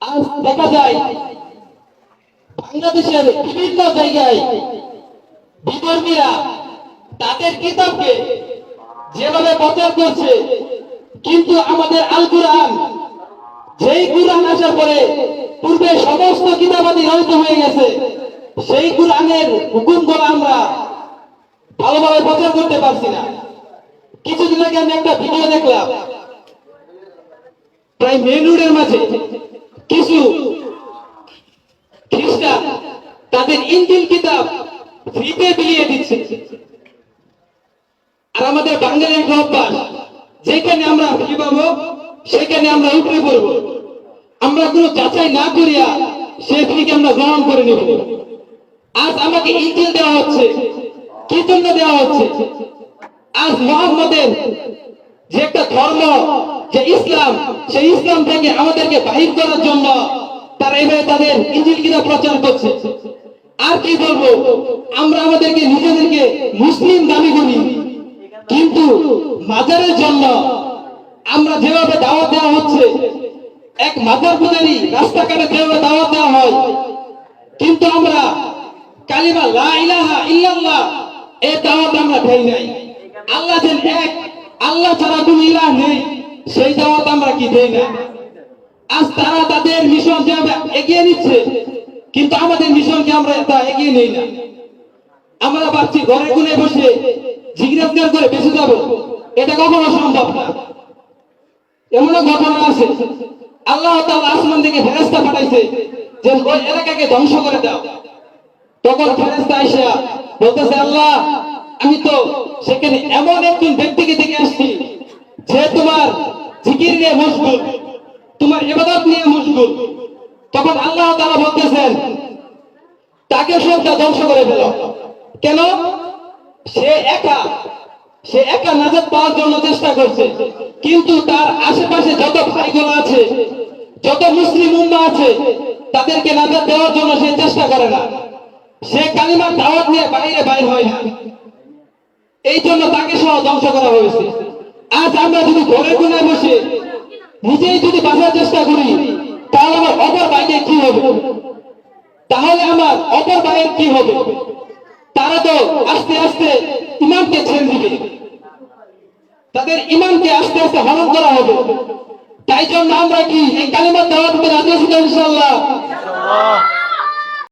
আজ দেখা যায় বাংলাদেশের বিভিন্ন জায়গায় বিধর্মীরা তাদের কিতাবকে যেভাবে প্রচার করছে, কিন্তু আমাদের আল কুরআন, যেই কুরআন আসার পরে পূর্বে সমস্ত কিতাবাদি রহিত হয়ে গেছে, সেই কুরআনের হুকুমগুলো আমরা ভালোভাবে প্রচার করতে পারছি না। কিছুদিন আগে আমি একটা ভিডিও দেখলাম, প্রায় মেন রোডের মাঝে কিছু খ্রিস্টান তাদের ইনজিল কিতাব ফ্রিতে বিলিয়ে দিচ্ছে। আর আমাদের বাঙালির একটা অভ্যাস, যেখানে আমরা ফ্রি পাবো সেখানে আমরা উপরে পড়বো, আমরা কোনো যাচাই না করিয়া সে ফ্রিকে আমরা গ্রহণ করে নেব। আজ আমাকে ইনজিল দেওয়া হচ্ছে, কি জন্য দেওয়া হচ্ছে? আজ মুহাম্মদের যে একটা ধর্ম, যে ইসলাম, সেই ইসলাম থেকে আমাদেরকে বাহির করার জন্য তারা এভাবে তাদের ইনজিল কিতাব প্রচার করছে। আর কি বলবো, আমরা আমাদেরকে নিজেদেরকে মুসলিম দাবি করি, কিন্তু মাজারের জন্য আমরা যেভাবে দাওয়াত দেওয়া হচ্ছে, এক মাজার পূজারী রাস্তাঘাটে যেভাবে দাওয়াত দেওয়া হয়, কিন্তু আমরা কালিমা লা ইলাহা ইল্লাল্লাহ এই দাওয়াত আমরা দেই নাই। আল্লাহ যেন এক, আল্লাহ ছাড়া কোনো ইলাহ নেই, সেই দাওয়াত আমরা কি দেই না। আজ তারা তাদের মিশন যেভাবে এগিয়ে নিচ্ছে, কিন্তু আমাদের মিশনকে আমরা তা এগিয়ে নেই না। আমরা ভাবছি ঘরে কোণে বসে জিজ্ঞাসা করে বেঁচে যাব, এটা কখনো সম্ভব না। এমনও ঘটনা আছে, আল্লাহ তাআলা আসমান থেকে ফেরেশতা পাঠাইছে যে ওই এলাকাকে ধ্বংস করে দাও। তখন ফেরেশতা আইসা বলতেছে, আল্লাহ আমি তো সেখানে এমন একজন ব্যক্তিকে দেখে আসছি যে তোমার জিকির নিয়ে মশগুল, তোমার ইবাদত নিয়ে মশগুল। তখন আল্লাহ তাআলা বলতেছেন, তাকে সবটা ধ্বংস করে ফেলো। কেন? সে একা নাজাত পাওয়ার জন্য চেষ্টা করছে, কিন্তু তার আশেপাশে যত ভাইগুলো আছে, যত মুসলিম উম্মাহ আছে, তাদেরকে নাজাত দেওয়ার জন্য সে চেষ্টা করে না। সে কালিমার দাওয়াত নিয়ে বাইরে হয় না, এই জন্য তাকে সহ ধ্বংস করা হয়েছে। আজ আমরা যদি ঘরে কোণে বসে নিজেই যদি বাঁচার চেষ্টা করি, তাহলে আমার অপর ভাইকে কি হবে? তাহলে আমার অপর ভাইয়ের কি হবে? তারা তো আস্তে আস্তে ইমানকে ছেড়ে দিবে, তাদের ইমানকে আস্তে আস্তে হরণ করা হবে। তাই জন্য আমরা কি এই কালিমার দাওয়াত রাজি আছি ইনশাআল্লাহ?